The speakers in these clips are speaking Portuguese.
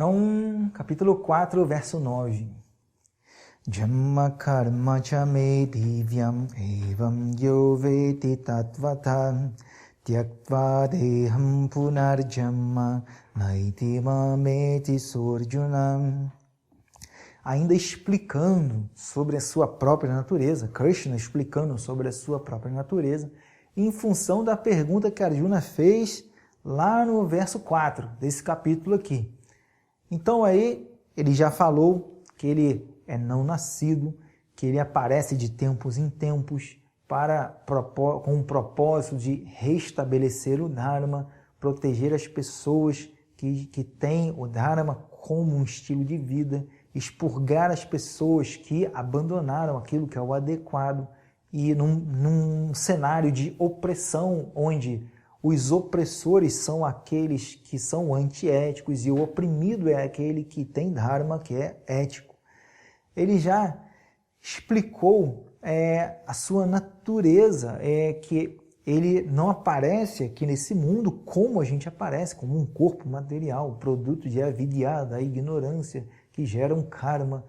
Então, capítulo 4, verso 9. Jamma karma cha me divyam evam yo veti tattvata tyaktva deham punarjamma naiti mameti surjunam. Ainda explicando sobre a sua própria natureza, Krishna explicando sobre a sua própria natureza, em função da pergunta que Arjuna fez lá no verso 4 desse capítulo aqui. Então aí ele já falou que ele é não nascido, que ele aparece de tempos em tempos com o propósito de restabelecer o Dharma, proteger as pessoas que têm o Dharma como um estilo de vida, expurgar as pessoas que abandonaram aquilo que é o adequado e num cenário de opressão onde os opressores são aqueles que são antiéticos e o oprimido é aquele que tem Dharma, que é ético. Ele já explicou a sua natureza, que ele não aparece aqui nesse mundo como a gente aparece, como um corpo material, produto de avidya, da ignorância, que gera um karma,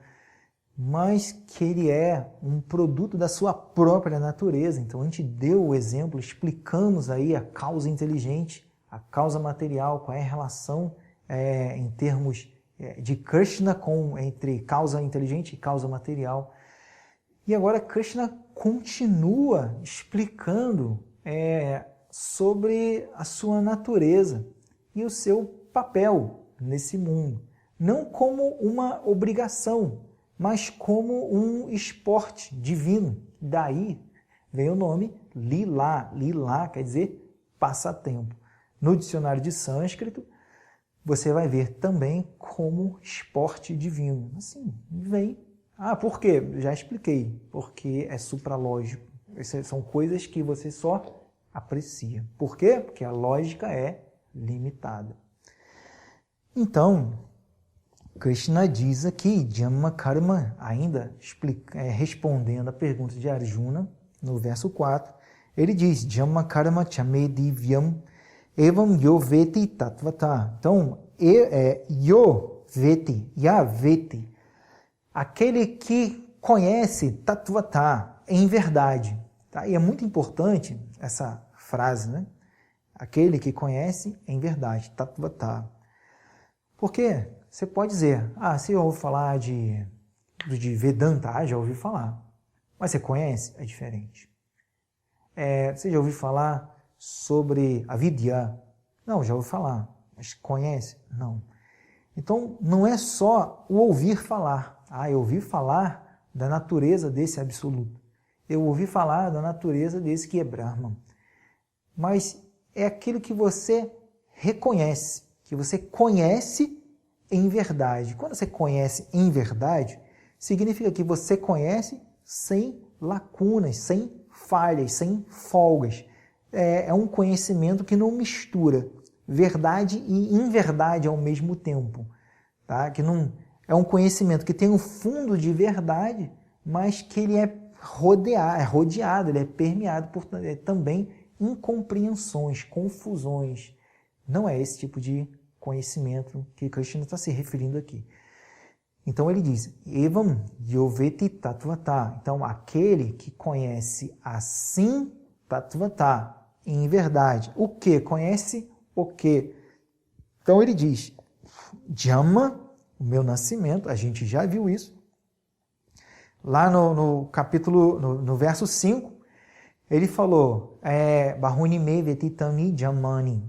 mas que ele é um produto da sua própria natureza. Então a gente deu o exemplo, explicamos aí a causa inteligente, a causa material, qual é a relação em termos de Krishna entre causa inteligente e causa material. E agora Krishna continua explicando sobre a sua natureza e o seu papel nesse mundo. Não como uma obrigação, mas como um esporte divino. Daí vem o nome Lila. Lila quer dizer passatempo. No dicionário de sânscrito, você vai ver também como esporte divino. Assim, vem. Por quê? Já expliquei. Porque é supralógico. Essas são coisas que você só aprecia. Por quê? Porque a lógica é limitada. Então, Krishna diz aqui, Jamma Karma, ainda respondendo a pergunta de Arjuna, no verso 4, ele diz, Jamma Karma Chame Divyam Evam Yo Veti Tattvata. Então, Yo Veti, Ya Veti, aquele que conhece Tattvata em verdade. Tá? E é muito importante essa frase, né? Aquele que conhece em verdade, Tattvata. Porque você pode dizer, você ouviu falar de Vedanta? Já ouvi falar. Mas você conhece? É diferente. Você já ouviu falar sobre a Vidya? Não, já ouvi falar. Mas conhece? Não. Então, não é só o ouvir falar. Eu ouvi falar da natureza desse absoluto. Eu ouvi falar da natureza desse que é Brahman. Mas é aquilo que você reconhece, que você conhece em verdade. Quando você conhece em verdade, significa que você conhece sem lacunas, sem falhas, sem folgas. É um conhecimento que não mistura verdade e inverdade ao mesmo tempo. Tá? Que não, é um conhecimento que tem um fundo de verdade, mas que ele é rodeado, ele é permeado por também incompreensões, confusões. Não é esse tipo de conhecimento que Krishna está se referindo aqui. Então ele diz, Evam Yoveti Tattvata. Então aquele que conhece assim Tattvata, em verdade. O que? Conhece o que? Então ele diz, Jamma, o meu nascimento, a gente já viu isso. Lá no capítulo, no verso 5, ele falou, Bahuni me vetitani jammani.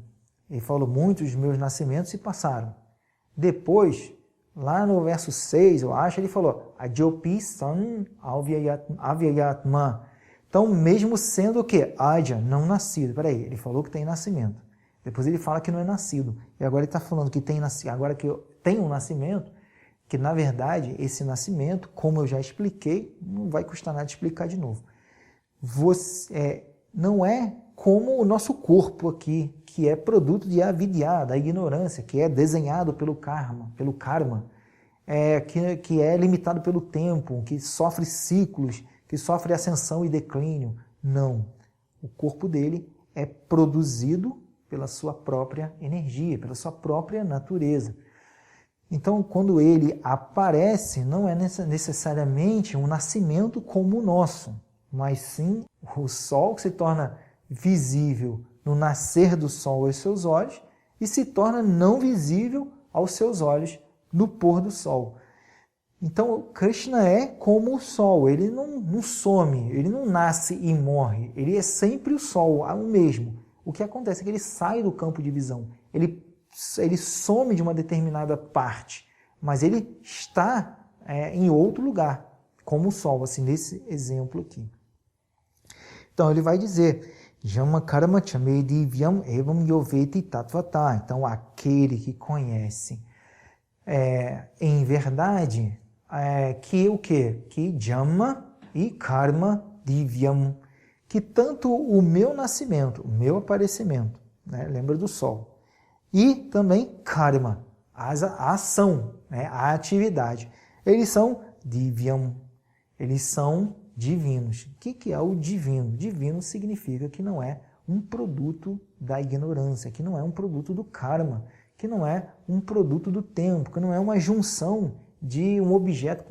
Ele falou, muitos dos meus nascimentos se passaram. Depois, lá no verso 6, eu acho, ele falou, Ajopi san avyayatma. Então, mesmo sendo o quê? Aja, não nascido. Peraí, ele falou que tem nascimento. Depois ele fala que não é nascido. E agora ele está falando que tem nascimento. Agora que tem um nascimento, que na verdade, esse nascimento, como eu já expliquei, não vai custar nada explicar de novo. Não é como o nosso corpo aqui, que é produto de avidya, da ignorância, que é desenhado pelo karma, que é limitado pelo tempo, que sofre ciclos, que sofre ascensão e declínio. Não. O corpo dele é produzido pela sua própria energia, pela sua própria natureza. Então, quando ele aparece, não é necessariamente um nascimento como o nosso, mas sim o sol que se torna visível no nascer do sol aos seus olhos e se torna não visível aos seus olhos no pôr do sol. Então, Krishna é como o sol, ele não some, ele não nasce e morre, ele é sempre o sol, o mesmo. O que acontece é que ele sai do campo de visão, ele some de uma determinada parte, mas ele está em outro lugar, como o sol, assim, nesse exemplo aqui. Então, ele vai dizer, Jama karma chame divyam evam yoveti tatvata. Então, aquele que conhece em verdade que o quê? Que Jama e Karma divyam, que tanto o meu nascimento, o meu aparecimento, né? Lembra do sol, e também Karma, a ação, né? A atividade, eles são divyam, eles são divinos. O que é o divino? Divino significa que não é um produto da ignorância, que não é um produto do karma, que não é um produto do tempo, que não é uma junção de um objeto,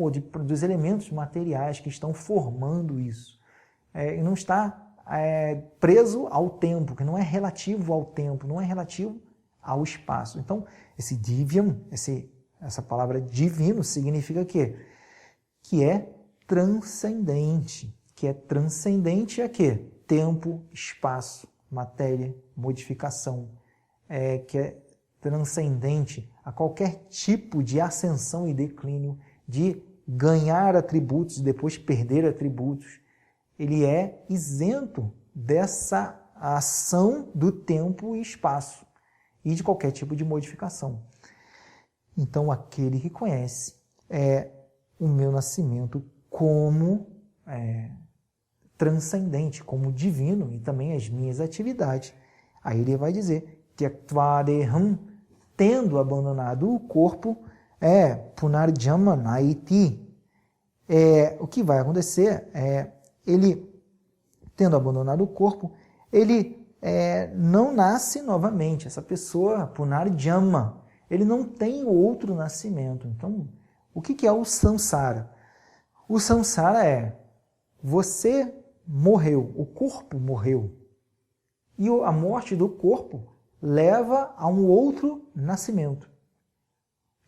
dos elementos materiais que estão formando isso. E não está preso ao tempo, que não é relativo ao tempo, não é relativo ao espaço. Então, esse divyam, essa palavra divino, significa que é transcendente. Que é transcendente a quê? Tempo, espaço, matéria, modificação. Que é transcendente a qualquer tipo de ascensão e declínio, de ganhar atributos e depois perder atributos. Ele é isento dessa ação do tempo e espaço e de qualquer tipo de modificação. Então, aquele que conhece o meu nascimento como transcendente, como divino, e também as minhas atividades. Aí ele vai dizer, Tyaktva-deham, tendo abandonado o corpo, punarjama naiti. O que vai acontecer ele, tendo abandonado o corpo, ele não nasce novamente. Essa pessoa, punarjama, ele não tem outro nascimento. Então, o que é o samsara? O samsara você morreu, o corpo morreu. E a morte do corpo leva a um outro nascimento.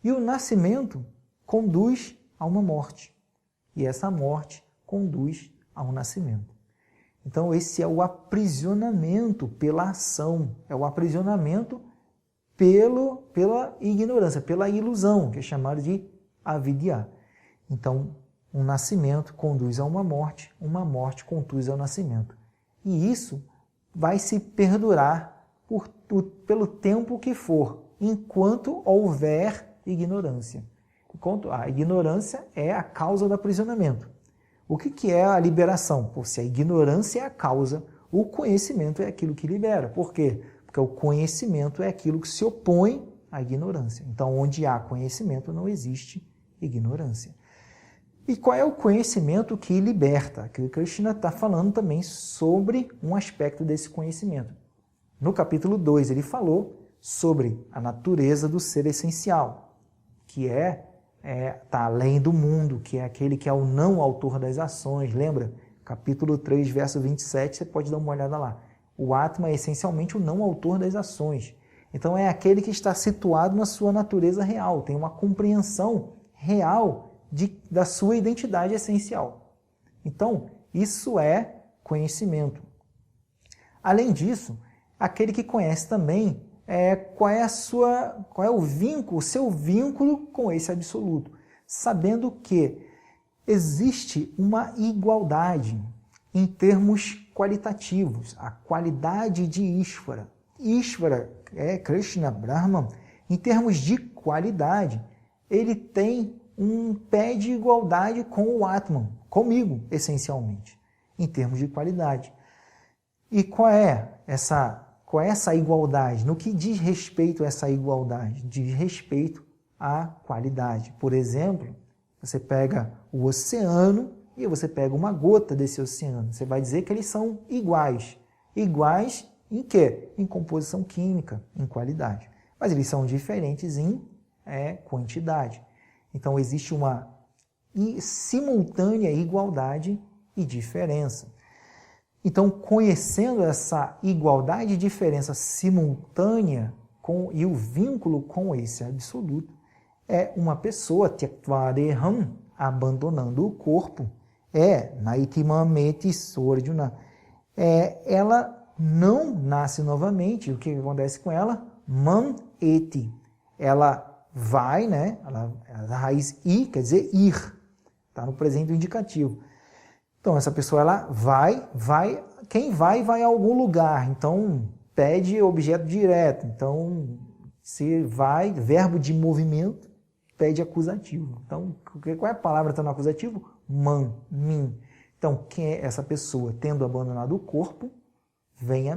E o nascimento conduz a uma morte. E essa morte conduz a um nascimento. Então, esse é o aprisionamento pela ação, é o aprisionamento pela ignorância, pela ilusão, que é chamado de avidya. Então, um nascimento conduz a uma morte conduz ao nascimento. E isso vai se perdurar pelo tempo que for, enquanto houver ignorância. Enquanto a ignorância é a causa do aprisionamento. O que é a liberação? Se a ignorância é a causa, o conhecimento é aquilo que libera. Por quê? Porque o conhecimento é aquilo que se opõe à ignorância. Então, onde há conhecimento, não existe ignorância. E qual é o conhecimento que liberta? Que o Krishna está falando também sobre um aspecto desse conhecimento. No capítulo 2, ele falou sobre a natureza do ser essencial, que está além do mundo, que é aquele que é o não autor das ações. Lembra? Capítulo 3, verso 27, você pode dar uma olhada lá. O Atma é essencialmente o não autor das ações. Então, é aquele que está situado na sua natureza real, tem uma compreensão real da sua identidade essencial. Então, isso é conhecimento. Além disso, aquele que conhece também qual é o vínculo, o seu vínculo com esse absoluto, sabendo que existe uma igualdade em termos qualitativos, a qualidade de Ishvara. Ishvara é Krishna, Brahman, em termos de qualidade, ele tem um pé de igualdade com o Atman, comigo, essencialmente, em termos de qualidade. E qual é essa igualdade? No que diz respeito a essa igualdade? Diz respeito à qualidade. Por exemplo, você pega o oceano e você pega uma gota desse oceano. Você vai dizer que eles são iguais. Iguais em quê? Em composição química, em qualidade. Mas eles são diferentes em é quantidade. Então, existe uma simultânea igualdade e diferença. Então, conhecendo essa igualdade e diferença simultânea e o vínculo com esse absoluto, é uma pessoa, Tyaktva-deham, abandonando o corpo, Naitimameti Sorjuna, ela não nasce novamente. O que acontece com ela? Man eti. Ela vai, né? A raiz i quer dizer ir. Está no presente indicativo. Então, essa pessoa, ela vai. Quem vai a algum lugar. Então, pede objeto direto. Então, se vai, verbo de movimento, pede acusativo. Então, qual é a palavra que está no acusativo? Man, min. Então, quem é essa pessoa? Tendo abandonado o corpo, vai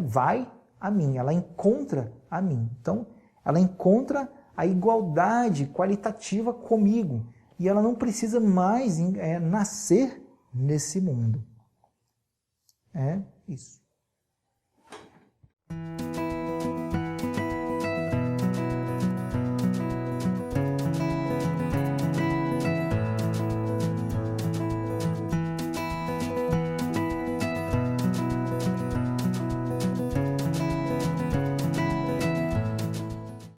a mim. Ela encontra a mim. Então, ela encontra a igualdade qualitativa comigo. E ela não precisa mais nascer nesse mundo. É isso.